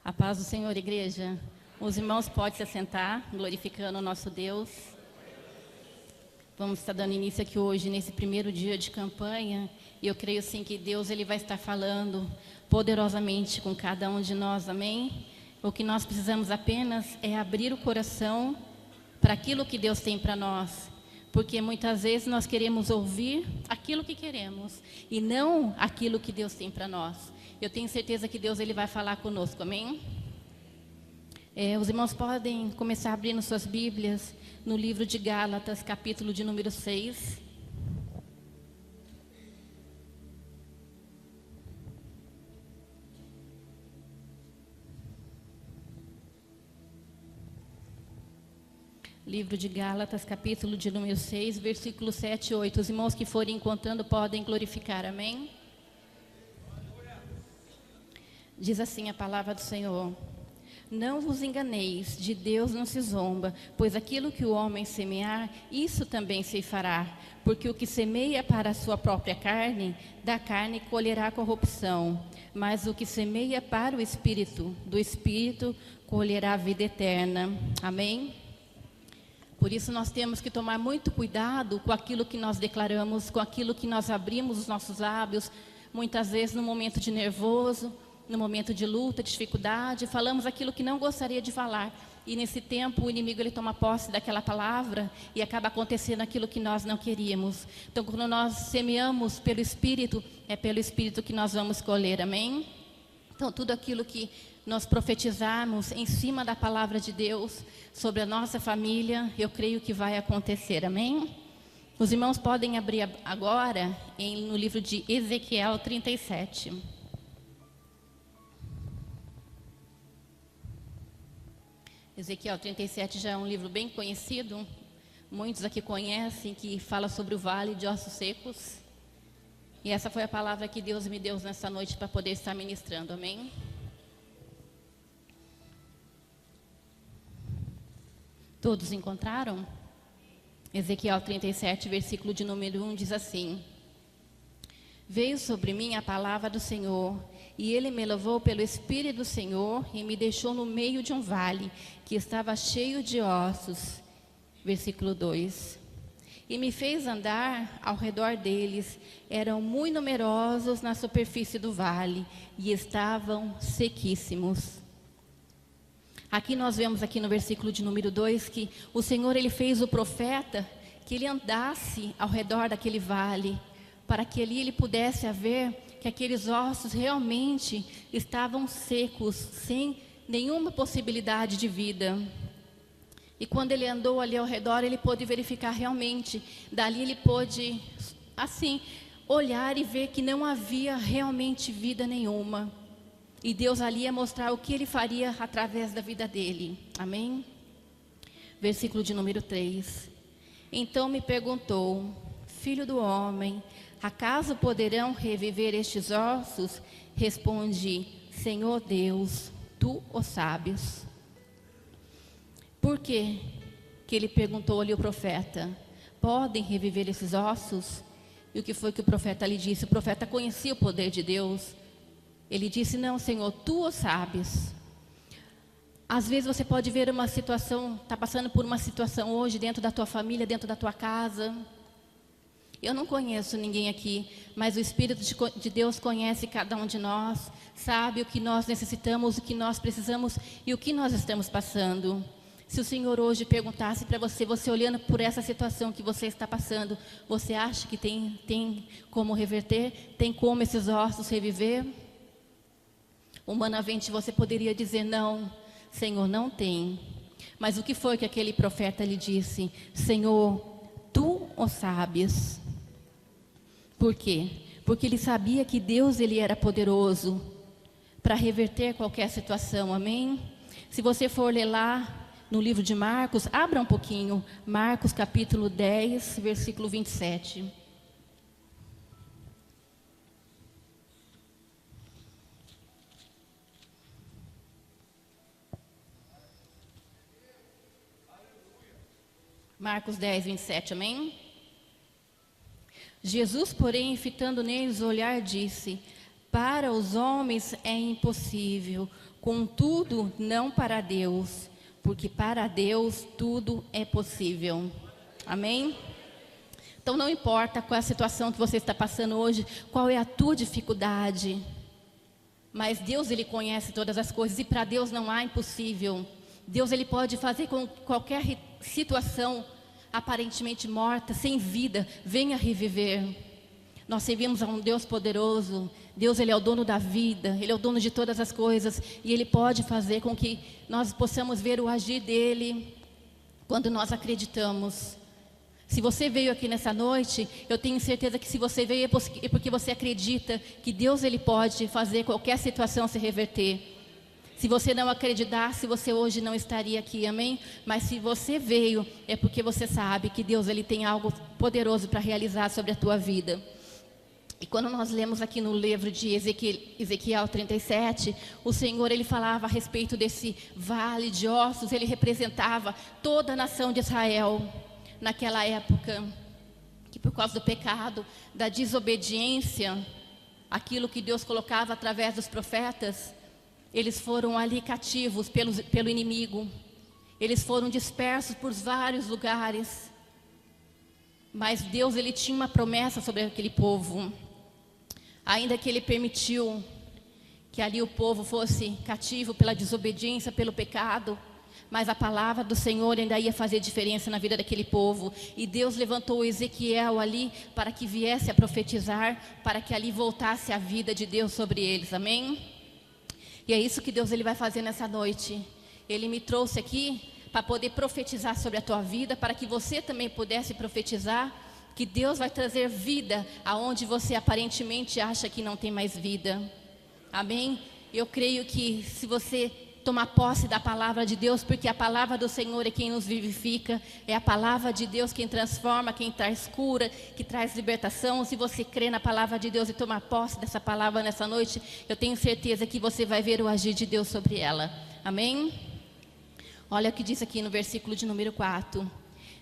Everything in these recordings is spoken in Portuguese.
A paz do Senhor, igreja. Os irmãos podem se assentar, glorificando o nosso Deus. Vamos estar dando início aqui hoje, nesse primeiro dia de campanha. E eu creio sim que Deus ele vai estar falando poderosamente com cada um de nós, amém? O que nós precisamos apenas é abrir o coração para aquilo que Deus tem para nós. Porque muitas vezes nós queremos ouvir aquilo que queremos e não aquilo que Deus tem para nós. Eu tenho certeza que Deus ele vai falar conosco, amém? Os irmãos podem começar abrindo suas Bíblias no livro de Gálatas, capítulo de número 6. Livro de Gálatas, capítulo de número 6, versículos 7 e 8. Os irmãos que forem encontrando podem glorificar, amém? Diz assim a palavra do Senhor: não vos enganeis, de Deus não se zomba, pois aquilo que o homem semear, isso também se fará. Porque o que semeia para a sua própria carne, da carne colherá corrupção. Mas o que semeia para o Espírito, do Espírito colherá vida eterna. Amém? Por isso nós temos que tomar muito cuidado com aquilo que nós declaramos, com aquilo que nós abrimos os nossos lábios, muitas vezes no momento de nervoso, no momento de luta, de dificuldade, falamos aquilo que não gostaria de falar. E nesse tempo o inimigo ele toma posse daquela palavra e acaba acontecendo aquilo que nós não queríamos. Então quando nós semeamos pelo Espírito, é pelo Espírito que nós vamos colher, amém? Então tudo aquilo que nós profetizarmos em cima da palavra de Deus sobre a nossa família, eu creio que vai acontecer, amém? Os irmãos podem abrir agora no livro de Ezequiel 37. Ezequiel 37 já é um livro bem conhecido, muitos aqui conhecem, que fala sobre o vale de ossos secos. E essa foi a palavra que Deus me deu nessa noite para poder estar ministrando, amém? Todos encontraram? Ezequiel 37, versículo de número 1 diz assim: veio sobre mim a palavra do Senhor, e ele me levou pelo Espírito do Senhor e me deixou no meio de um vale que estava cheio de ossos. Versículo 2. E me fez andar ao redor deles, eram muito numerosos na superfície do vale e estavam sequíssimos. Aqui nós vemos aqui no versículo de número 2 que o Senhor ele fez o profeta que ele andasse ao redor daquele vale, para que ali ele pudesse ver que aqueles ossos realmente estavam secos, sem nenhuma possibilidade de vida. E quando ele andou ali ao redor, ele pôde verificar realmente, dali ele pôde, assim, olhar e ver que não havia realmente vida nenhuma. E Deus ali ia mostrar o que ele faria através da vida dele. Amém? Versículo de número 3. Então me perguntou: filho do homem, acaso poderão reviver estes ossos? Respondi: Senhor Deus, tu o sabes. Por quê que ele perguntou ali o profeta? Podem reviver esses ossos? E o que foi que o profeta lhe disse? O profeta conhecia o poder de Deus. Ele disse: não, Senhor, tu o sabes. Às vezes você pode ver uma situação, está passando por uma situação hoje dentro da tua família, dentro da tua casa. Eu não conheço ninguém aqui, mas o Espírito de Deus conhece cada um de nós, sabe o que nós necessitamos, o que nós precisamos e o que nós estamos passando. Se o Senhor hoje perguntasse para você, você olhando por essa situação que você está passando, você acha que tem como reverter? Tem como esses ossos reviver? Humanamente você poderia dizer: não, Senhor, não tem. Mas o que foi que aquele profeta lhe disse? Senhor, tu o sabes. Por quê? Porque ele sabia que Deus ele era poderoso para reverter qualquer situação, amém? Se você for ler lá no livro de Marcos, abra um pouquinho, Marcos capítulo 10, versículo 27. Marcos 10, 27, amém? Jesus, porém, fitando neles o olhar, disse: para os homens é impossível, contudo, não para Deus, porque para Deus tudo é possível. Amém? Então, não importa qual é a situação que você está passando hoje, qual é a tua dificuldade, mas Deus, Ele conhece todas as coisas, e para Deus não há impossível. Deus, Ele pode fazer com qualquer situação aparentemente morta, sem vida, venha reviver. Nós servimos a um Deus poderoso. Deus, Ele é o dono da vida, Ele é o dono de todas as coisas, e Ele pode fazer com que nós possamos ver o agir dEle quando nós acreditamos. Se você veio aqui nessa noite, eu tenho certeza que se você veio é porque você acredita que Deus, Ele pode fazer qualquer situação se reverter. Se você não acreditasse, você hoje não estaria aqui, amém? Mas se você veio, é porque você sabe que Deus, Ele tem algo poderoso para realizar sobre a tua vida. E quando nós lemos aqui no livro de Ezequiel 37, o Senhor, Ele falava a respeito desse vale de ossos. Ele representava toda a nação de Israel naquela época, que por causa do pecado, da desobediência, aquilo que Deus colocava através dos profetas, eles foram ali cativos pelo inimigo. Eles foram dispersos por vários lugares. Mas Deus, Ele tinha uma promessa sobre aquele povo. Ainda que Ele permitiu que ali o povo fosse cativo pela desobediência, pelo pecado, mas a palavra do Senhor ainda ia fazer diferença na vida daquele povo. E Deus levantou Ezequiel ali para que viesse a profetizar, para que ali voltasse a vida de Deus sobre eles, amém? E é isso que Deus, Ele vai fazer nessa noite. Ele me trouxe aqui para poder profetizar sobre a tua vida, para que você também pudesse profetizar, que Deus vai trazer vida aonde você aparentemente acha que não tem mais vida, amém? Eu creio que se você tomar posse da palavra de Deus, porque a palavra do Senhor é quem nos vivifica, é a palavra de Deus quem transforma, quem traz cura, que traz libertação. Se você crê na palavra de Deus e tomar posse dessa palavra nessa noite, eu tenho certeza que você vai ver o agir de Deus sobre ela, amém? Olha o que diz aqui no versículo de número 4.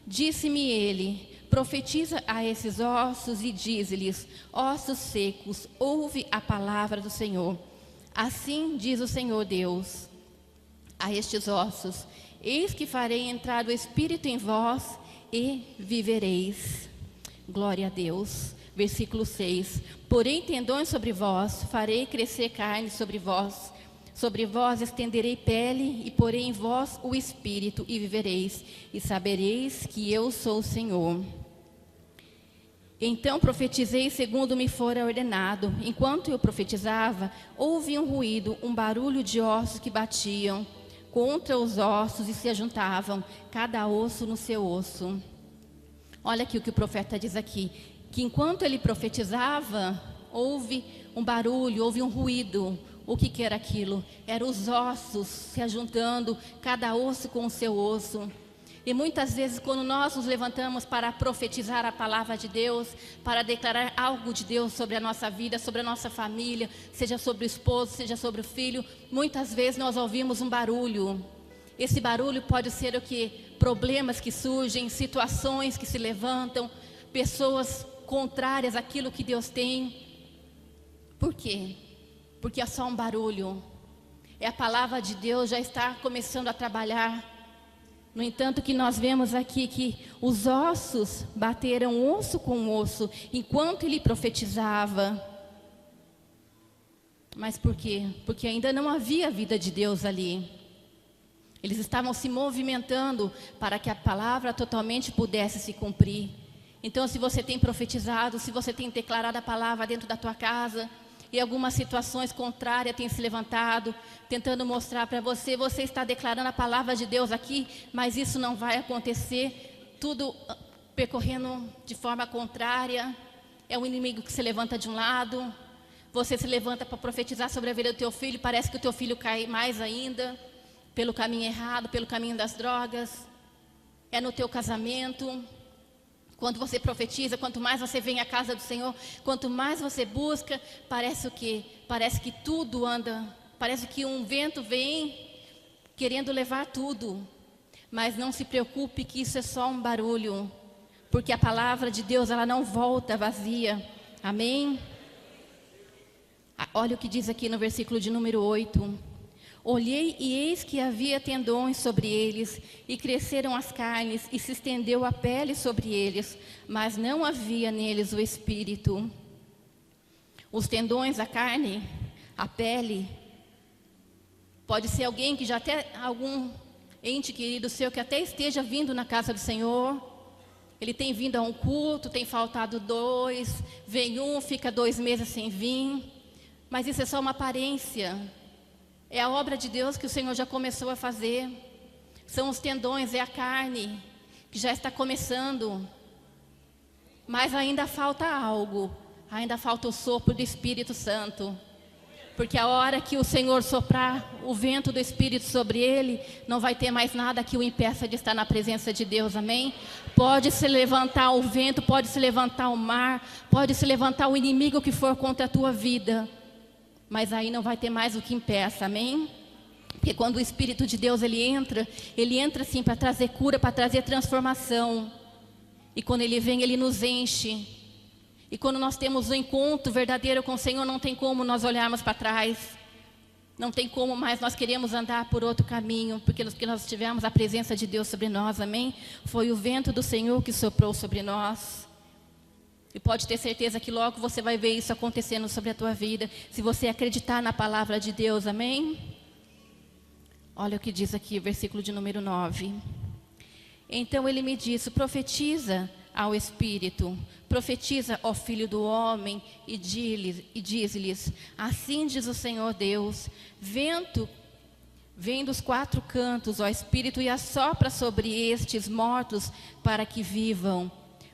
Disse-me ele: profetiza a esses ossos e dize-lhes: ossos secos, ouve a palavra do Senhor. Assim diz o Senhor Deus a estes ossos: eis que farei entrar o Espírito em vós e vivereis. Glória a Deus. Versículo 6. Porém tendões sobre vós, farei crescer carne sobre vós estenderei pele, e porei em vós o Espírito, e vivereis, e sabereis que eu sou o Senhor. Então profetizei segundo me fora ordenado. Enquanto eu profetizava, houve um ruído, um barulho de ossos que batiam contra os ossos e se ajuntavam, cada osso no seu osso. Olha aqui o que o profeta diz aqui, que enquanto ele profetizava, houve um barulho, houve um ruído. O que era aquilo? Eram os ossos se ajuntando, cada osso com o seu osso. E muitas vezes, quando nós nos levantamos para profetizar a palavra de Deus, para declarar algo de Deus sobre a nossa vida, sobre a nossa família, seja sobre o esposo, seja sobre o filho, muitas vezes nós ouvimos um barulho. Esse barulho pode ser o que? Problemas que surgem, situações que se levantam, pessoas contrárias àquilo que Deus tem. Por quê? Porque é só um barulho. É a palavra de Deus já está começando a trabalhar. No entanto, que nós vemos aqui que os ossos bateram osso com osso enquanto ele profetizava. Mas por quê? Porque ainda não havia vida de Deus ali. Eles estavam se movimentando para que a palavra totalmente pudesse se cumprir. Então, se você tem profetizado, se você tem declarado a palavra dentro da tua casa, e algumas situações contrárias têm se levantado, tentando mostrar para você, você está declarando a palavra de Deus aqui, mas isso não vai acontecer, tudo percorrendo de forma contrária, é o inimigo que se levanta de um lado, você se levanta para profetizar sobre a vida do teu filho, parece que o teu filho cai mais ainda, pelo caminho errado, pelo caminho das drogas, é no teu casamento. Quando você profetiza, quanto mais você vem à casa do Senhor, quanto mais você busca, parece o quê? Parece que tudo anda, parece que um vento vem querendo levar tudo. Mas não se preocupe que isso é só um barulho, porque a palavra de Deus, ela não volta vazia. Amém? Olha o que diz aqui no versículo de número 8. Olhei e eis que havia tendões sobre eles, e cresceram as carnes, e se estendeu a pele sobre eles, mas não havia neles o espírito. Os tendões, a carne, a pele, pode ser alguém que já até, algum ente querido seu que até esteja vindo na casa do Senhor. Ele tem vindo a um culto, tem faltado 2, vem um, fica 2 meses sem vir. Mas isso é só uma aparência. É a obra de Deus que o Senhor já começou a fazer. São os tendões, é a carne que já está começando. Mas ainda falta algo. Ainda falta o sopro do Espírito Santo. Porque a hora que o Senhor soprar o vento do Espírito sobre ele, não vai ter mais nada que o impeça de estar na presença de Deus, amém? Pode se levantar o vento, pode se levantar o mar, pode se levantar o inimigo que for contra a tua vida, mas aí não vai ter mais o que impeça, amém? Porque quando o Espírito de Deus ele entra sim para trazer cura, para trazer transformação. E quando ele vem, ele nos enche. E quando nós temos um encontro verdadeiro com o Senhor, não tem como nós olharmos para trás. Não tem como mais nós queremos andar por outro caminho, porque nós tivemos a presença de Deus sobre nós, amém? Foi o vento do Senhor que soprou sobre nós. E pode ter certeza que logo você vai ver isso acontecendo sobre a tua vida, se você acreditar na palavra de Deus, amém? Olha o que diz aqui, versículo de número 9. Então ele me disse, profetiza ao Espírito, profetiza ao Filho do Homem e diz-lhes, assim diz o Senhor Deus, vento vem dos 4 cantos, ó Espírito, e assopra sobre estes mortos para que vivam.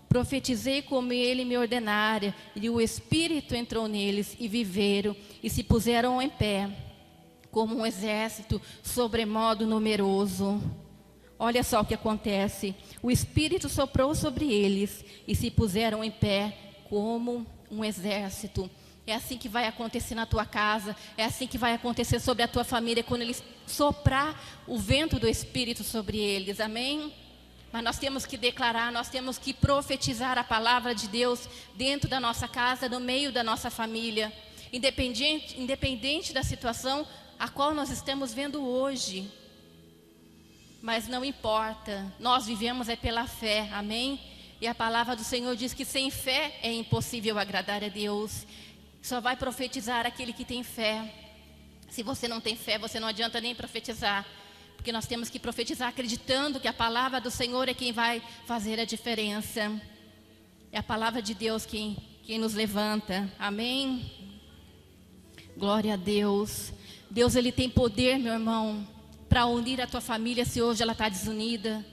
Profetizei como ele me ordenara, e o Espírito entrou neles e viveram, e se puseram em pé, como um exército sobremodo numeroso. Olha só o que acontece. O Espírito soprou sobre eles e se puseram em pé como um exército. É assim que vai acontecer na tua casa. É assim que vai acontecer sobre a tua família, quando eles soprar o vento do Espírito sobre eles. Amém? Mas nós temos que declarar, nós temos que profetizar a palavra de Deus dentro da nossa casa, no meio da nossa família. Independente da situação a qual nós estamos vendo hoje. Mas não importa, nós vivemos é pela fé, amém? E a palavra do Senhor diz que sem fé é impossível agradar a Deus. Só vai profetizar aquele que tem fé. Se você não tem fé, você não adianta nem profetizar. Porque nós temos que profetizar acreditando que a palavra do Senhor é quem vai fazer a diferença. É a palavra de Deus quem nos levanta, amém? Glória a Deus. Deus ele tem poder, meu irmão, para unir a tua família se hoje ela está desunida.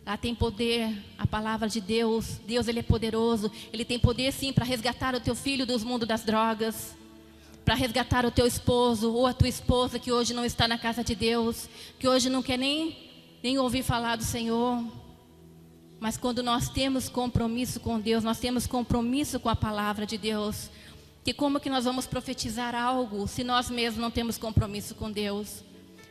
Ela tem poder, a palavra de Deus. Deus ele é poderoso. Ele tem poder sim para resgatar o teu filho do mundo das drogas. Para resgatar o teu esposo ou a tua esposa que hoje não está na casa de Deus. Que hoje não quer nem ouvir falar do Senhor. Mas quando nós temos compromisso com Deus, nós temos compromisso com a palavra de Deus. Que como que nós vamos profetizar algo se nós mesmos não temos compromisso com Deus?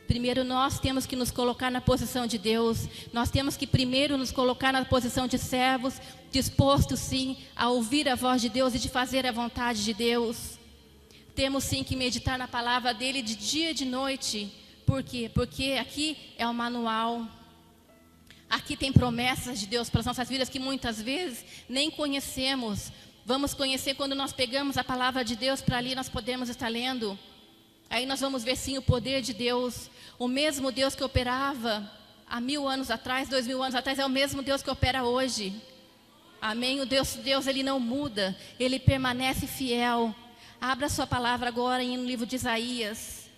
Primeiro nós temos que nos colocar na posição de Deus. Nós temos que primeiro nos colocar na posição de servos, dispostos sim a ouvir a voz de Deus e de fazer a vontade de Deus. Temos sim que meditar na palavra dele de dia e de noite. Por quê? Porque aqui é o manual. Aqui tem promessas de Deus para as nossas vidas que muitas vezes nem conhecemos. Vamos conhecer quando nós pegamos a palavra de Deus para ali nós podemos estar lendo. Aí nós vamos ver sim o poder de Deus. O mesmo Deus que operava há 1000 anos atrás, 2000 anos atrás, é o mesmo Deus que opera hoje. Amém? O Deus ele não muda, ele permanece fiel. Abra sua palavra agora no livro de Isaías.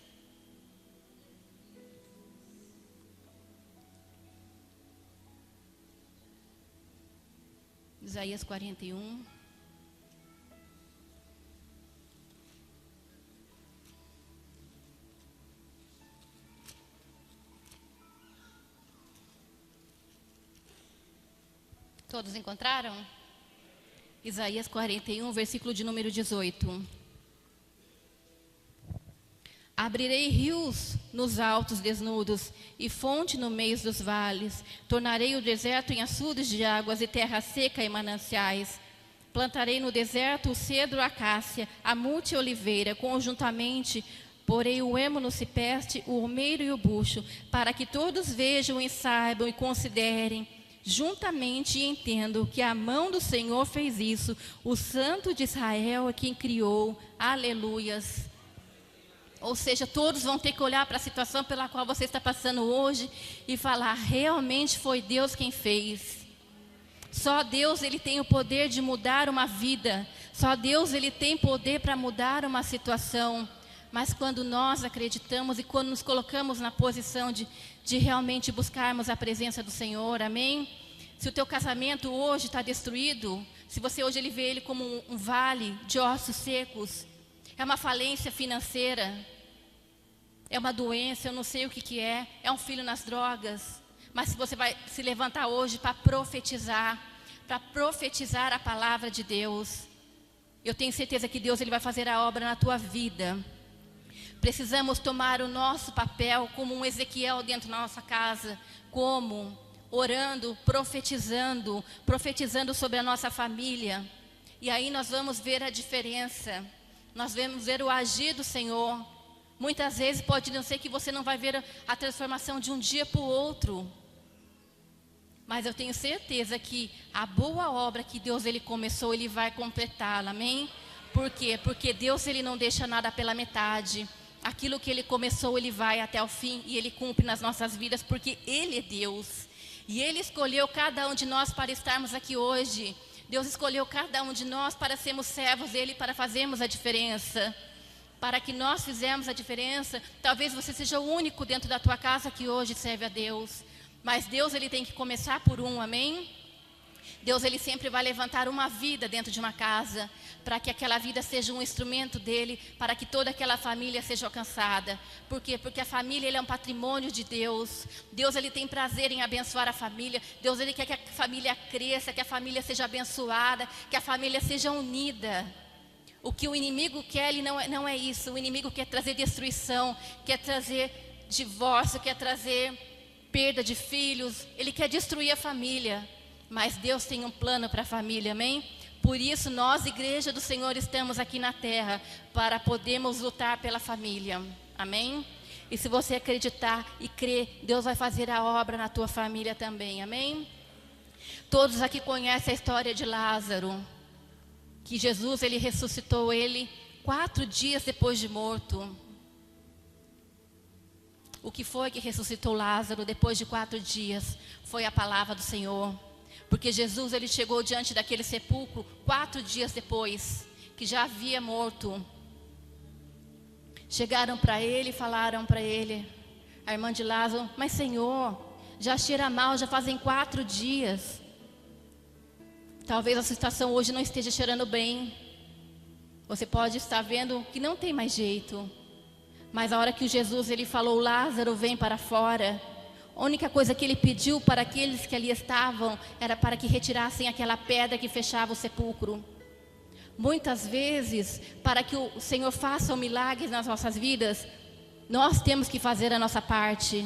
Isaías 41. Todos encontraram? Isaías 41, versículo de número 18. Abrirei rios nos altos desnudos e fonte no meio dos vales. Tornarei o deserto em açudes de águas e terra seca em mananciais. Plantarei no deserto o cedro, a acácia, a mute e a oliveira, conjuntamente porei o emo no cipeste, o almeiro e o bucho, para que todos vejam e saibam e considerem juntamente e entendam que a mão do Senhor fez isso. O Santo de Israel é quem criou. Aleluias. Ou seja, todos vão ter que olhar para a situação pela qual você está passando hoje e falar, realmente foi Deus quem fez. Só Deus, Ele tem o poder de mudar uma vida. Só Deus, Ele tem poder para mudar uma situação. Mas quando nós acreditamos e quando nos colocamos na posição de realmente buscarmos a presença do Senhor, amém? Se o teu casamento hoje está destruído, se você hoje vê ele como um vale de ossos secos, é uma falência financeira, é uma doença, eu não sei o que é um filho nas drogas, mas se você vai se levantar hoje para profetizar a palavra de Deus, eu tenho certeza que Deus, Ele vai fazer a obra na tua vida. Precisamos tomar o nosso papel como um Ezequiel dentro da nossa casa, como orando, profetizando sobre a nossa família. E aí nós vamos ver a diferença, nós vamos ver o agir do Senhor. Muitas vezes pode não ser que você não vai ver a transformação de um dia para o outro, mas eu tenho certeza que a boa obra que Deus Ele começou, Ele vai completá-la, amém? Por quê? Porque Deus, Ele não deixa nada pela metade. Aquilo que Ele começou, Ele vai até o fim e Ele cumpre nas nossas vidas, porque Ele é Deus. E Ele escolheu cada um de nós para estarmos aqui hoje. Deus escolheu cada um de nós para sermos servos dEle, para fazermos a diferença. Para que nós fizermos a diferença, talvez você seja o único dentro da tua casa que hoje serve a Deus. Mas Deus, Ele tem que começar por um, amém? Deus, Ele sempre vai levantar uma vida dentro de uma casa, para que aquela vida seja um instrumento dEle, para que toda aquela família seja alcançada. Por quê? Porque a família, Ele é um patrimônio de Deus. Deus, Ele tem prazer em abençoar a família. Deus, Ele quer que a família cresça, que a família seja abençoada, que a família seja unida. O que o inimigo quer, ele não é isso. O inimigo quer trazer destruição, quer trazer divórcio, quer trazer perda de filhos. Ele quer destruir a família. Mas Deus tem um plano para a família, amém? Por isso nós, Igreja do Senhor, estamos aqui na terra para podermos lutar pela família, amém? E se você acreditar e crer, Deus vai fazer a obra na tua família também, amém? Todos aqui conhecem a história de Lázaro, que Jesus, Ele ressuscitou ele 4 dias depois de morto. O que foi que ressuscitou Lázaro depois de 4 dias? Foi a palavra do Senhor. Porque Jesus, Ele chegou diante daquele sepulcro 4 dias depois, que já havia morto. Chegaram para Ele e falaram para Ele, a irmã de Lázaro, mas Senhor, já cheira mal, já fazem 4 dias. Talvez a situação hoje não esteja cheirando bem. Você pode estar vendo que não tem mais jeito. Mas a hora que o Jesus, Ele falou, Lázaro, vem para fora. A única coisa que Ele pediu para aqueles que ali estavam era para que retirassem aquela pedra que fechava o sepulcro. Muitas vezes, para que o Senhor faça um milagre nas nossas vidas, nós temos que fazer a nossa parte.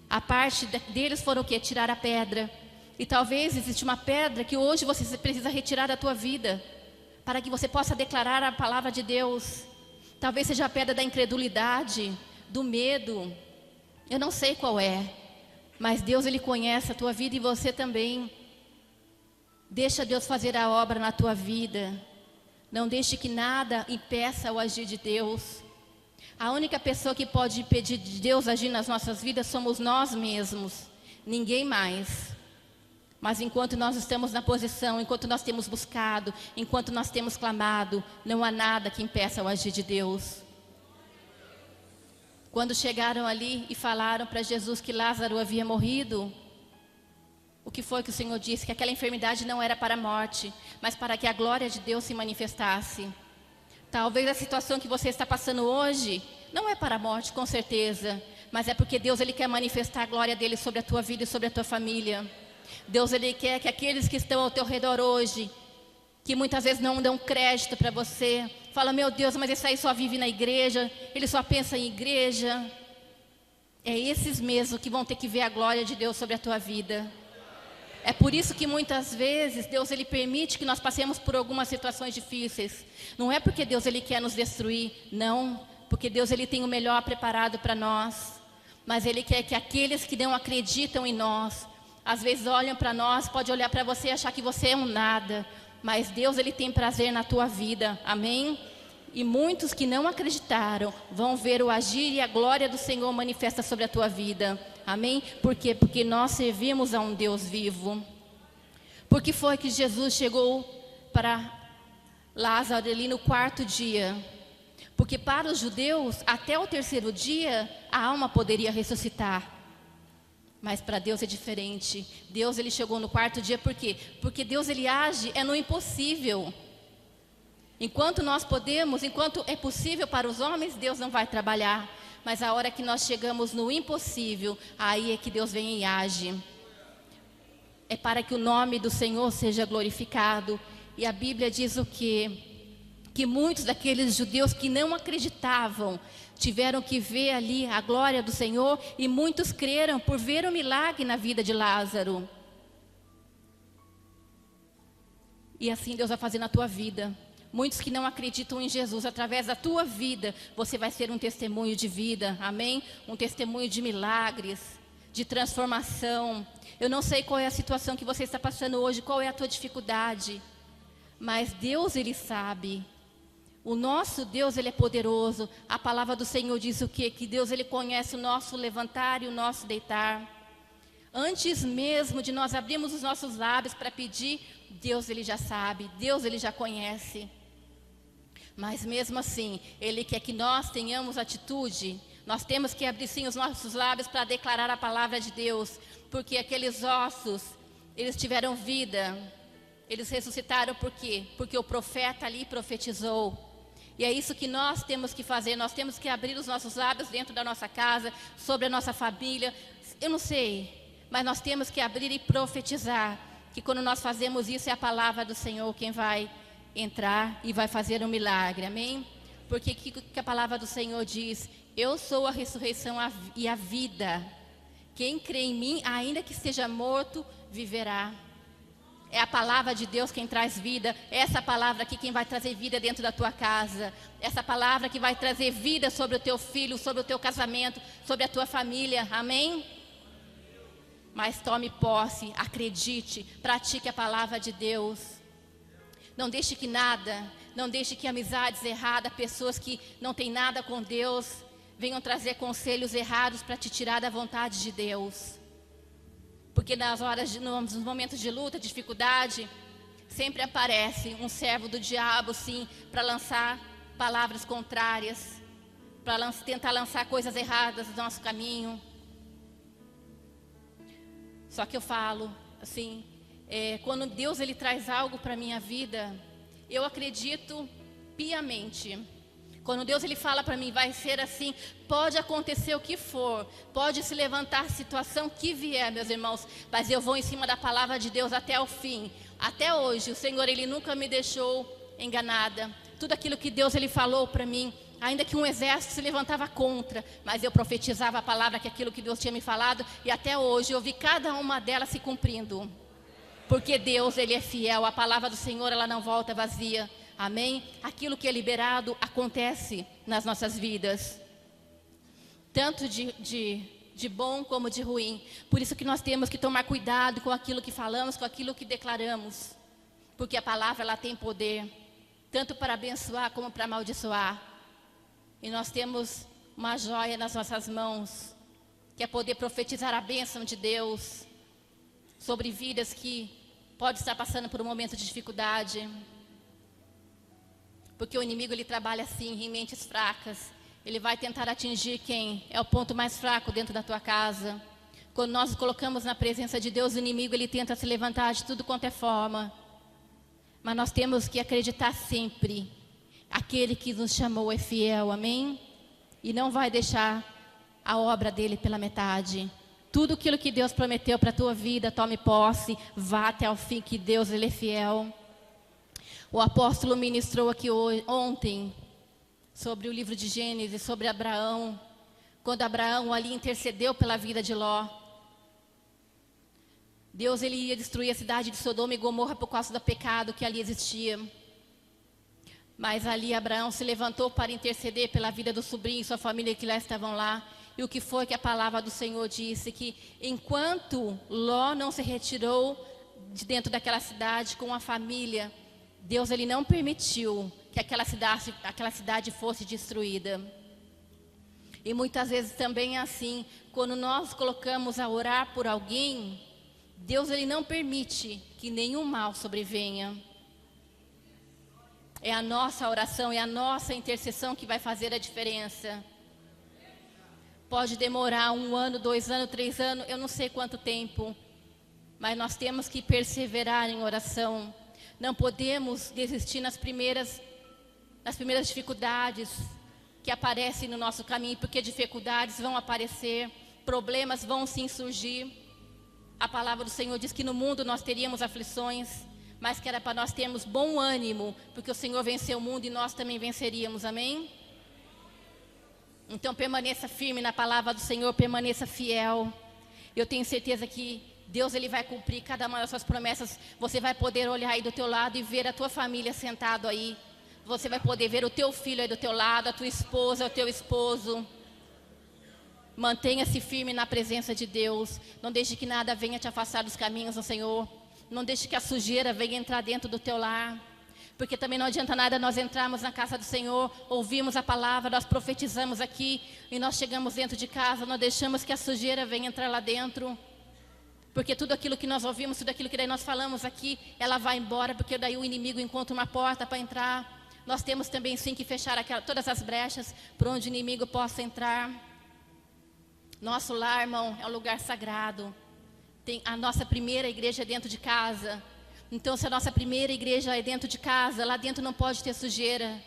A parte deles foram o quê? Tirar a pedra. E talvez existe uma pedra que hoje você precisa retirar da tua vida, para que você possa declarar a palavra de Deus. Talvez seja a pedra da incredulidade, do medo. Eu não sei qual é. Mas Deus, Ele conhece a tua vida e você também. Deixa Deus fazer a obra na tua vida. Não deixe que nada impeça o agir de Deus. A única pessoa que pode impedir de Deus agir nas nossas vidas somos nós mesmos. Ninguém mais. Mas enquanto nós estamos na posição, enquanto nós temos buscado, enquanto nós temos clamado, não há nada que impeça o agir de Deus. Quando chegaram ali e falaram para Jesus que Lázaro havia morrido, o que foi que o Senhor disse? Que aquela enfermidade não era para a morte, mas para que a glória de Deus se manifestasse. Talvez a situação que você está passando hoje não é para a morte, com certeza, mas é porque Deus, Ele quer manifestar a glória dEle sobre a tua vida e sobre a tua família. Deus, Ele quer que aqueles que estão ao teu redor hoje, que muitas vezes não dão crédito para você, fala, meu Deus, mas esse aí só vive na igreja, ele só pensa em igreja. É esses mesmos que vão ter que ver a glória de Deus sobre a tua vida. É por isso que muitas vezes Deus ele permite que nós passemos por algumas situações difíceis. Não é porque Deus ele quer nos destruir, não, porque Deus ele tem o melhor preparado para nós. Mas ele quer que aqueles que não acreditam em nós, às vezes olham para nós, pode olhar para você e achar que você é um nada, mas Deus ele tem prazer na tua vida. Amém? E muitos que não acreditaram vão ver o agir e a glória do Senhor manifesta sobre a tua vida. Amém? Por quê? Porque nós servimos a um Deus vivo. Por que foi que Jesus chegou para Lázaro ali no 4º dia? Porque para os judeus, até o 3º dia, a alma poderia ressuscitar. Mas para Deus é diferente. Deus ele chegou no 4º dia, por quê? Porque Deus ele age no impossível. Enquanto nós podemos, enquanto é possível para os homens, Deus não vai trabalhar. Mas a hora que nós chegamos no impossível, aí é que Deus vem e age. É para que o nome do Senhor seja glorificado. E a Bíblia diz o quê? Que muitos daqueles judeus que não acreditavam tiveram que ver ali a glória do Senhor, e muitos creram por ver o milagre na vida de Lázaro. E assim Deus vai fazer na tua vida. Muitos que não acreditam em Jesus, através da tua vida, você vai ser um testemunho de vida, amém? Um testemunho de milagres, de transformação. Eu não sei qual é a situação que você está passando hoje, qual é a tua dificuldade, mas Deus ele sabe. O nosso Deus, ele é poderoso. A palavra do Senhor diz o quê? Que Deus, ele conhece o nosso levantar e o nosso deitar. Antes mesmo de nós abrirmos os nossos lábios para pedir, Deus, ele já sabe. Deus, ele já conhece. Mas mesmo assim, ele quer que nós tenhamos atitude. Nós temos que abrir sim os nossos lábios para declarar a palavra de Deus. Porque aqueles ossos, eles tiveram vida. Eles ressuscitaram por quê? Porque o profeta ali profetizou. E é isso que nós temos que fazer. Nós temos que abrir os nossos lábios dentro da nossa casa, sobre a nossa família. Eu não sei, mas nós temos que abrir e profetizar. Que quando nós fazemos isso, é a palavra do Senhor quem vai entrar e vai fazer um milagre. Amém? Porque que a palavra do Senhor diz: eu sou a ressurreição e a vida. Quem crê em mim, ainda que esteja morto, viverá. É a palavra de Deus quem traz vida. É essa palavra aqui quem vai trazer vida dentro da tua casa. Essa palavra que vai trazer vida sobre o teu filho, sobre o teu casamento, sobre a tua família. Amém? Mas tome posse, acredite, pratique a palavra de Deus. Não deixe que nada, não deixe que amizades erradas, pessoas que não têm nada com Deus, venham trazer conselhos errados para te tirar da vontade de Deus. Porque nos momentos de luta, de dificuldade, sempre aparece um servo do diabo, sim, para lançar palavras contrárias, para tentar lançar coisas erradas no nosso caminho. Só que eu falo, assim, quando Deus ele traz algo para a minha vida, eu acredito piamente. Quando Deus ele fala para mim, vai ser assim, pode acontecer o que for, pode se levantar a situação que vier, meus irmãos, mas eu vou em cima da palavra de Deus até o fim. Até hoje, o Senhor ele nunca me deixou enganada. Tudo aquilo que Deus ele falou para mim, ainda que um exército se levantava contra, mas eu profetizava a palavra, que aquilo que Deus tinha me falado, e até hoje eu vi cada uma delas se cumprindo. Porque Deus ele é fiel, a palavra do Senhor ela não volta vazia. Amém? Aquilo que é liberado acontece nas nossas vidas. Tanto de bom como de ruim. Por isso que nós temos que tomar cuidado com aquilo que falamos, com aquilo que declaramos. Porque a palavra ela tem poder, tanto para abençoar como para amaldiçoar. E nós temos uma joia nas nossas mãos, que é poder profetizar a bênção de Deus sobre vidas que podem estar passando por um momento de dificuldade. Porque o inimigo ele trabalha assim, em mentes fracas. Ele vai tentar atingir quem é o ponto mais fraco dentro da tua casa. Quando nós nos colocamos na presença de Deus, o inimigo ele tenta se levantar de tudo quanto é forma. Mas nós temos que acreditar sempre. Aquele que nos chamou é fiel, amém? E não vai deixar a obra dele pela metade. Tudo aquilo que Deus prometeu para a tua vida, tome posse, vá até o fim, que Deus ele é fiel. O apóstolo ministrou aqui ontem sobre o livro de Gênesis, sobre Abraão, quando Abraão ali intercedeu pela vida de Ló. Deus ele ia destruir a cidade de Sodoma e Gomorra por causa do pecado que ali existia. Mas ali Abraão se levantou para interceder pela vida do sobrinho e sua família que lá estavam lá. E o que foi que a palavra do Senhor disse? Que enquanto Ló não se retirou de dentro daquela cidade com a família, Deus ele não permitiu que aquela cidade fosse destruída. E muitas vezes também é assim, quando nós colocamos a orar por alguém, Deus ele não permite que nenhum mal sobrevenha. É a nossa oração, é a nossa intercessão que vai fazer a diferença. Pode demorar 1 ano, 2 anos, 3 anos, eu não sei quanto tempo. Mas nós temos que perseverar em oração. Não podemos desistir nas primeiras dificuldades que aparecem no nosso caminho, porque dificuldades vão aparecer, problemas vão sim surgir. A palavra do Senhor diz que no mundo nós teríamos aflições, mas que era para nós termos bom ânimo, porque o Senhor venceu o mundo e nós também venceríamos, amém? Então permaneça firme na palavra do Senhor, permaneça fiel. Eu tenho certeza que Deus ele vai cumprir cada uma das suas promessas. Você vai poder olhar aí do teu lado e ver a tua família sentado aí. Você vai poder ver o teu filho aí do teu lado, a tua esposa, o teu esposo. Mantenha-se firme na presença de Deus. Não deixe que nada venha te afastar dos caminhos do Senhor. Não deixe que a sujeira venha entrar dentro do teu lar. Porque também não adianta nada nós entrarmos na casa do Senhor, ouvimos a palavra, nós profetizamos aqui e nós chegamos dentro de casa, nós deixamos que a sujeira venha entrar lá dentro. Porque tudo aquilo que nós ouvimos, tudo aquilo que daí nós falamos aqui, ela vai embora, porque daí o inimigo encontra uma porta para entrar. Nós temos também sim que fechar todas as brechas por onde o inimigo possa entrar. Nosso lar, irmão, é um lugar sagrado. Tem a nossa primeira igreja é dentro de casa. Então, se a nossa primeira igreja é dentro de casa, lá dentro não pode ter sujeira.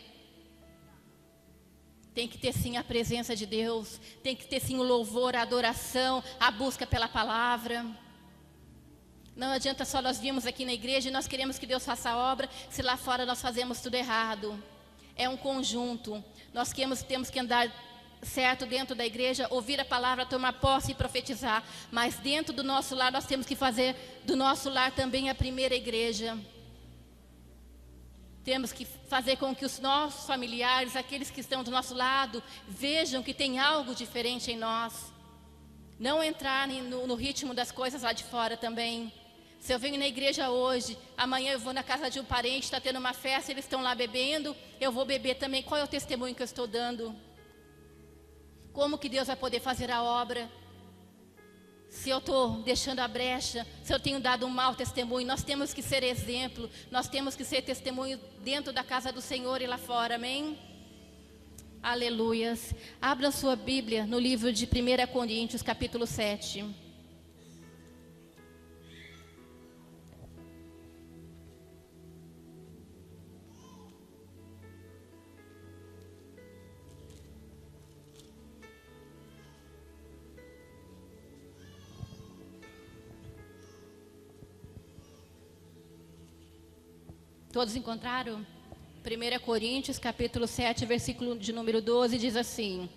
Tem que ter sim a presença de Deus. Tem que ter sim o louvor, a adoração, a busca pela palavra. Não adianta só nós virmos aqui na igreja e nós queremos que Deus faça a obra, se lá fora nós fazemos tudo errado. É um conjunto. Nós temos que andar certo dentro da igreja, ouvir a palavra, tomar posse e profetizar. Mas dentro do nosso lar, nós temos que fazer do nosso lar também a primeira igreja. Temos que fazer com que os nossos familiares, aqueles que estão do nosso lado, vejam que tem algo diferente em nós. Não entrarem no ritmo das coisas lá de fora também. Se eu venho na igreja hoje, amanhã eu vou na casa de um parente, está tendo uma festa, eles estão lá bebendo, eu vou beber também. Qual é o testemunho que eu estou dando? Como que Deus vai poder fazer a obra? Se eu estou deixando a brecha, se eu tenho dado um mau testemunho, nós temos que ser exemplo, nós temos que ser testemunho dentro da casa do Senhor e lá fora, amém? Aleluias. Abra sua Bíblia no livro de 1 Coríntios, capítulo 7. Todos encontraram? 1 Coríntios, capítulo 7, versículo de número 12, diz assim: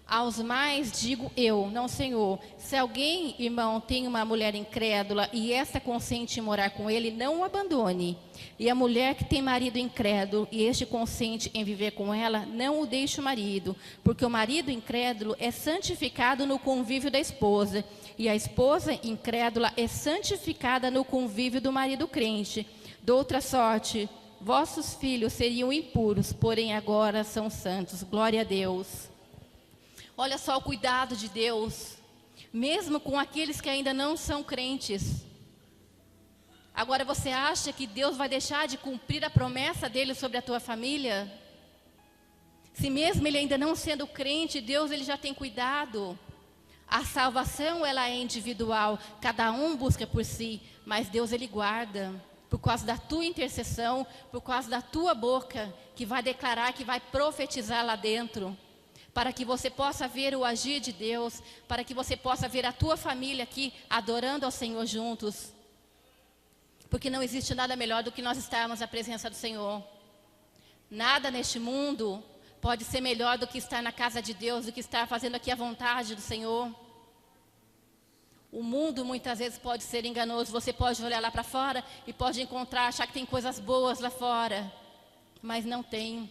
aos mais digo eu, não Senhor, se alguém, irmão, tem uma mulher incrédula e esta consente em morar com ele, não o abandone. E a mulher que tem marido incrédulo e este consente em viver com ela, não o deixe o marido, porque o marido incrédulo é santificado no convívio da esposa, e a esposa incrédula é santificada no convívio do marido crente. De outra sorte, vossos filhos seriam impuros, porém agora são santos. Glória a Deus. Olha só o cuidado de Deus, mesmo com aqueles que ainda não são crentes. Agora você acha que Deus vai deixar de cumprir a promessa dele sobre a tua família? Se mesmo ele ainda não sendo crente, Deus ele já tem cuidado. A salvação ela é individual, cada um busca por si, mas Deus ele guarda. Por causa da tua intercessão, por causa da tua boca, que vai declarar, que vai profetizar lá dentro. Para que você possa ver o agir de Deus, para que você possa ver a tua família aqui adorando ao Senhor juntos. Porque não existe nada melhor do que nós estarmos na presença do Senhor. Nada neste mundo pode ser melhor do que estar na casa de Deus, do que estar fazendo aqui a vontade do Senhor. O mundo muitas vezes pode ser enganoso. Você pode olhar lá para fora e pode encontrar, achar que tem coisas boas lá fora, mas não tem.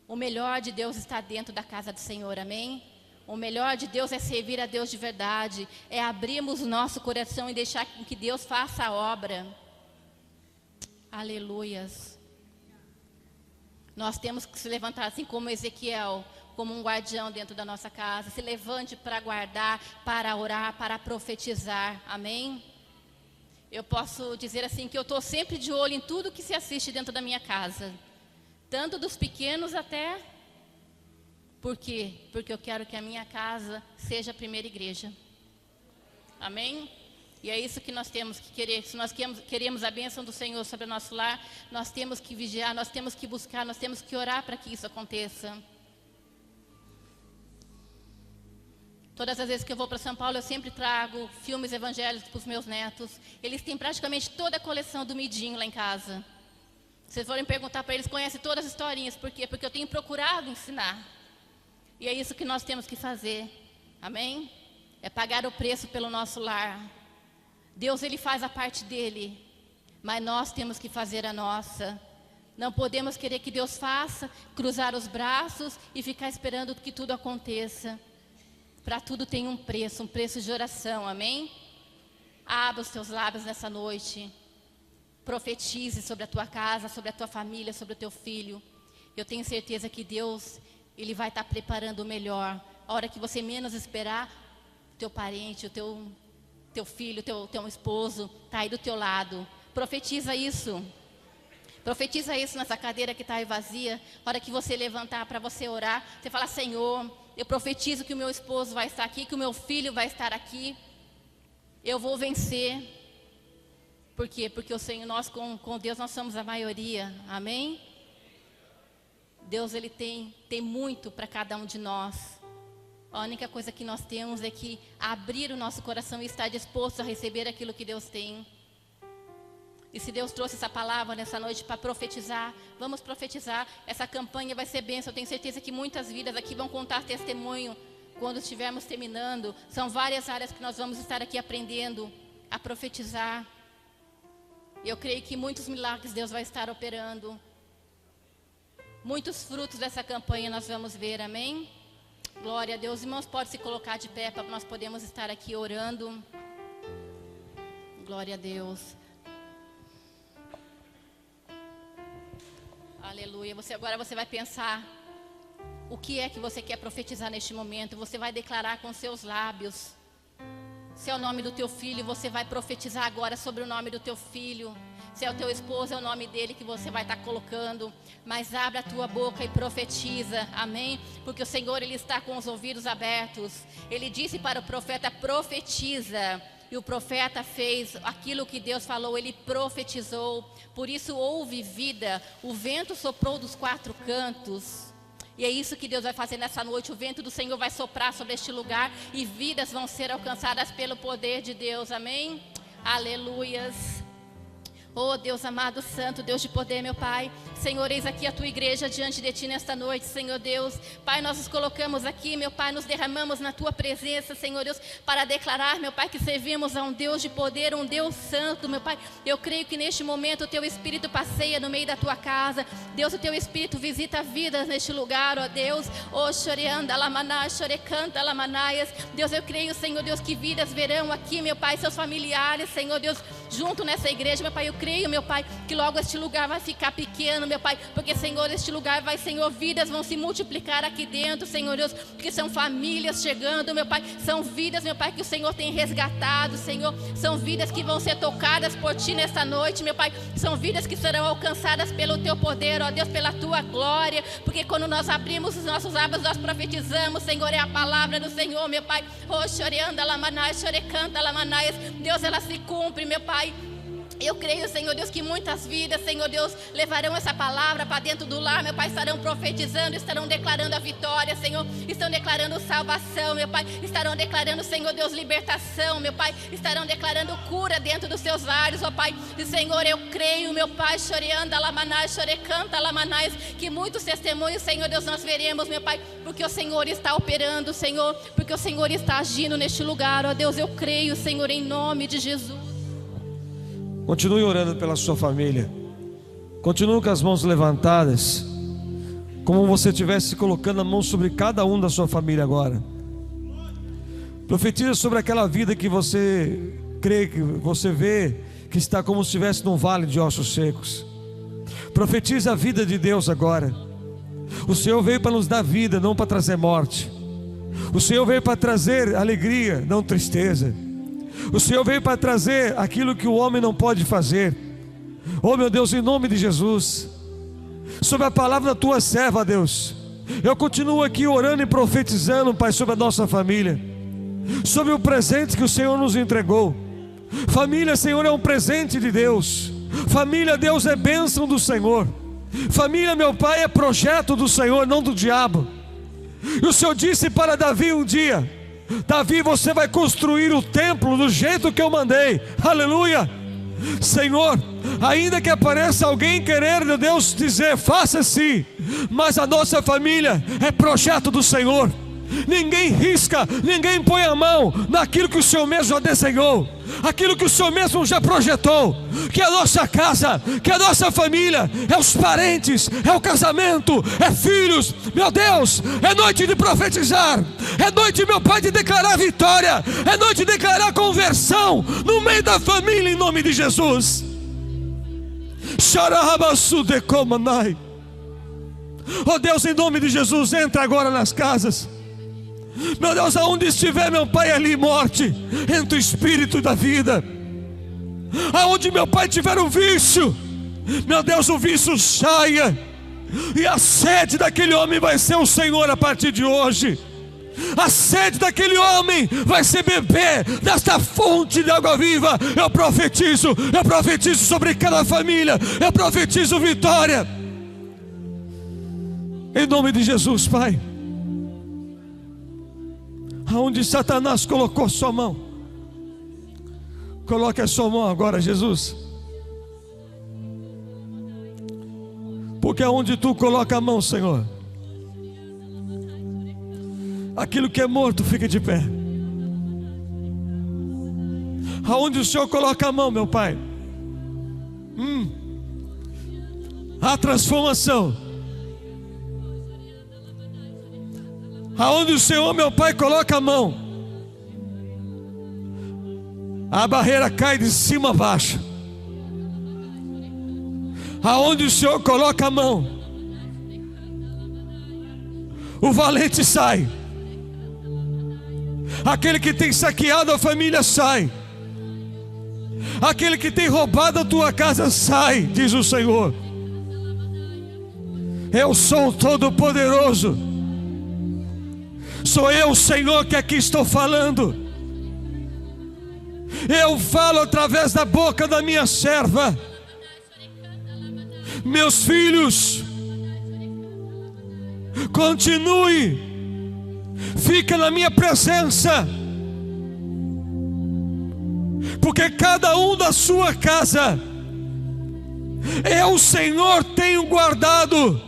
O melhor de Deus está dentro da casa do Senhor, amém? O melhor de Deus é servir a Deus de verdade, é abrirmos o nosso coração e deixar que Deus faça a obra. Aleluias. Nós temos que se levantar assim como Ezequiel, como um guardião dentro da nossa casa. Se levante para guardar, para orar, para profetizar, amém? Eu posso dizer assim que eu estou sempre de olho em tudo que se assiste dentro da minha casa, tanto dos pequenos até... Por quê? Porque eu quero que a minha casa seja a primeira igreja. Amém? E é isso que nós temos que querer. Se nós queremos a bênção do Senhor sobre o nosso lar, nós temos que vigiar, nós temos que buscar, nós temos que orar para que isso aconteça. Todas as vezes que eu vou para São Paulo, eu sempre trago filmes evangélicos para os meus netos. Eles têm praticamente toda a coleção do Midinho lá em casa. Se vocês forem perguntar para eles, conhecem todas as historinhas. Por quê? Porque eu tenho procurado ensinar. E é isso que nós temos que fazer, amém? É pagar o preço pelo nosso lar. Deus, Ele faz a parte dele, mas nós temos que fazer a nossa. Não podemos querer que Deus faça, cruzar os braços e ficar esperando que tudo aconteça. Para tudo tem um preço de oração, amém? Abra os teus lábios nessa noite. Profetize sobre a tua casa, sobre a tua família, sobre o teu filho. Eu tenho certeza que Deus... Ele vai estar preparando o melhor. A hora que você menos esperar, teu parente, o teu filho, teu esposo está aí do teu lado. Profetiza isso. Profetiza isso nessa cadeira que está aí vazia. A hora que você levantar para você orar, você fala: Senhor, eu profetizo que o meu esposo vai estar aqui, que o meu filho vai estar aqui. Eu vou vencer. Por quê? Porque o Senhor, nós com Deus nós somos a maioria. Amém? Deus, Ele tem muito para cada um de nós. A única coisa que nós temos é que abrir o nosso coração e estar disposto a receber aquilo que Deus tem. E se Deus trouxe essa palavra nessa noite para profetizar, vamos profetizar. Essa campanha vai ser bênção. Eu tenho certeza que muitas vidas aqui vão contar testemunho quando estivermos terminando. São várias áreas que nós vamos estar aqui aprendendo a profetizar. Eu creio que muitos milagres Deus vai estar operando. Muitos frutos dessa campanha nós vamos ver, amém? Glória a Deus. Irmãos, pode se colocar de pé para nós podermos estar aqui orando. Glória a Deus. Aleluia. Agora você vai pensar o que é que você quer profetizar neste momento. Você vai declarar com seus lábios. Se é o nome do teu filho, você vai profetizar agora sobre o nome do teu filho. Se é o teu esposo, é o nome dele que você vai estar colocando. Mas abre a tua boca e profetiza, amém? Porque o Senhor, Ele está com os ouvidos abertos. Ele disse para o profeta: profetiza. E o profeta fez aquilo que Deus falou, ele profetizou. Por isso houve vida. O vento soprou dos quatro cantos. E é isso que Deus vai fazer nessa noite. O vento do Senhor vai soprar sobre este lugar e vidas vão ser alcançadas pelo poder de Deus, amém? Aleluias. Oh Deus amado, santo, Deus de poder, meu Pai. Senhor, eis aqui a tua igreja diante de ti nesta noite, Senhor Deus. Pai, nós nos colocamos aqui, meu Pai, nos derramamos na tua presença, Senhor Deus, para declarar, meu Pai, que servimos a um Deus de poder, um Deus santo, meu Pai. Eu creio que neste momento o teu Espírito passeia no meio da tua casa. Deus, o teu Espírito visita vidas neste lugar, ó Deus. Oh, choreanda, lamaná, chorecanta, lamanaias. Deus, eu creio, Senhor Deus, que vidas verão aqui, meu Pai, seus familiares, Senhor Deus, junto nessa igreja, meu Pai. Eu creio, meu Pai, que logo este lugar vai ficar pequeno, meu Pai, porque, Senhor, este lugar vai, Senhor, vidas vão se multiplicar aqui dentro, Senhor Deus, porque são famílias chegando, meu Pai, são vidas, meu Pai, que o Senhor tem resgatado, Senhor, são vidas que vão ser tocadas por Ti nesta noite, meu Pai, são vidas que serão alcançadas pelo Teu poder, ó Deus, pela Tua glória, porque quando nós abrimos os nossos lábios, nós profetizamos, Senhor, é a palavra do Senhor, meu Pai. Oh, choreanda, lamanai, chorecanta, lamanaias. Deus, ela se cumpre, meu Pai. Eu creio, Senhor Deus, que muitas vidas, Senhor Deus, levarão essa palavra para dentro do lar, meu Pai, estarão profetizando, estarão declarando a vitória, Senhor, estão declarando salvação, meu Pai, estarão declarando, Senhor Deus, libertação, meu Pai, estarão declarando cura dentro dos seus lares, ó Pai, e Senhor, eu creio, meu Pai, choreanda lamanais, chorecanta lamanais, que muitos testemunhos, Senhor Deus, nós veremos, meu Pai, porque o Senhor está operando, Senhor, porque o Senhor está agindo neste lugar, ó Deus, eu creio, Senhor, em nome de Jesus. Continue orando pela sua família. Continue com as mãos levantadas, como você estivesse colocando a mão sobre cada um da sua família agora. Profetiza sobre aquela vida que você crê, que você vê, que está como se estivesse num vale de ossos secos. Profetiza a vida de Deus agora. O Senhor veio para nos dar vida, não para trazer morte. O Senhor veio para trazer alegria, não tristeza. O Senhor veio para trazer aquilo que o homem não pode fazer. Oh meu Deus, em nome de Jesus, sobre a palavra da tua serva, Deus, eu continuo aqui orando e profetizando, Pai, sobre a nossa família, sobre o presente que o Senhor nos entregou. Família, Senhor, é um presente de Deus. Família, Deus, é bênção do Senhor. Família, meu Pai, é projeto do Senhor, não do diabo. E o Senhor disse para Davi um dia: Davi, você vai construir o templo do jeito que eu mandei. Aleluia. Senhor, ainda que apareça alguém querer, meu Deus, dizer faça assim, mas a nossa família é projeto do Senhor. Ninguém risca, ninguém põe a mão naquilo que o Senhor mesmo já desenhou, aquilo que o Senhor mesmo já projetou. Que a nossa casa, que a nossa família, é os parentes, é o casamento, é filhos. Meu Deus, é noite de profetizar, é noite, meu Pai, de declarar vitória, é noite de declarar conversão no meio da família, em nome de Jesus. Oh Deus, em nome de Jesus, entra agora nas casas. Meu Deus, aonde estiver, meu Pai, ali morte, entra o espírito da vida. Aonde, meu Pai, tiver o vício, meu Deus, o vício saia. E a sede daquele homem vai ser o Senhor a partir de hoje. A sede daquele homem vai ser beber desta fonte de água viva. Eu profetizo sobre cada família. Eu profetizo vitória, em nome de Jesus, Pai. Aonde Satanás colocou sua mão, coloque a sua mão agora, Jesus. Porque aonde tu coloca a mão, Senhor, aquilo que é morto fica de pé. Aonde o Senhor coloca a mão, meu Pai, há transformação. Aonde o Senhor, meu Pai, coloca a mão, a barreira cai de cima a baixo. Aonde o Senhor coloca a mão, o valente sai. Aquele que tem saqueado a família sai. Aquele que tem roubado a tua casa sai, diz o Senhor. Eu sou o Todo-Poderoso. Sou eu, Senhor, que aqui estou falando. Eu falo através da boca da minha serva. Meus filhos, continue, fica na minha presença, porque cada um da sua casa, eu, Senhor, tenho guardado.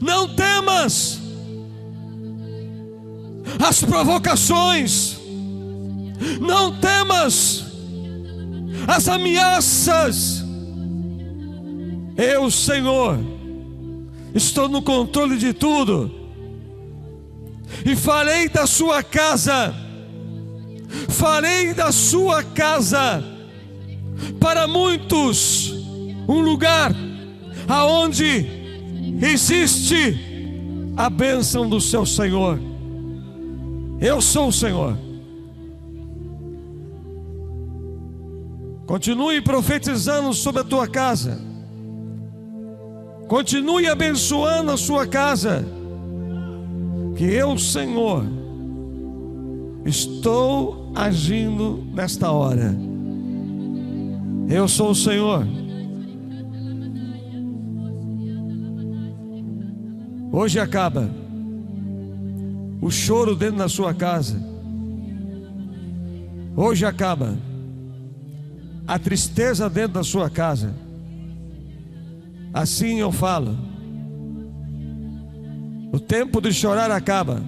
Não temas as provocações, não temas as ameaças. Eu, Senhor, estou no controle de tudo. E farei da sua casa, para muitos, um lugar aonde existe a bênção do seu Senhor. Eu sou o Senhor. Continue profetizando sobre a tua casa. Continue abençoando a sua casa. Que eu, Senhor, estou agindo nesta hora. Eu sou o Senhor. Hoje acaba o choro dentro da sua casa. Hoje acaba a tristeza dentro da sua casa. Assim eu falo. O tempo de chorar acaba.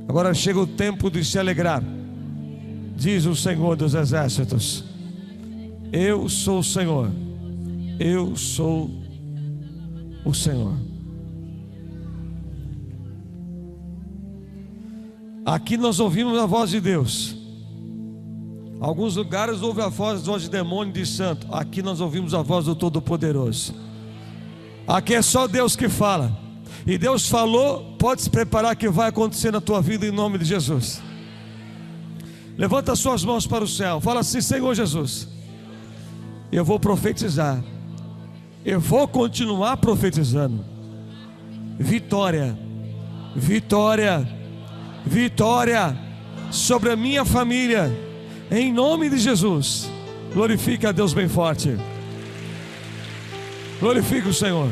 Agora chega o tempo de se alegrar. Diz o Senhor dos Exércitos: eu sou o Senhor. Eu sou o Senhor. Aqui nós ouvimos a voz de Deus. Alguns lugares ouvem a voz de demônio, de santo. Aqui nós ouvimos a voz do Todo-Poderoso. Aqui é só Deus que fala. E Deus falou, pode se preparar que vai acontecer na tua vida em nome de Jesus. Levanta as suas mãos para o céu. Fala assim: Senhor Jesus, eu vou profetizar. Eu vou continuar profetizando. Vitória, vitória, vitória sobre a minha família, em nome de Jesus. Glorifica a Deus bem forte. Glorifica o Senhor.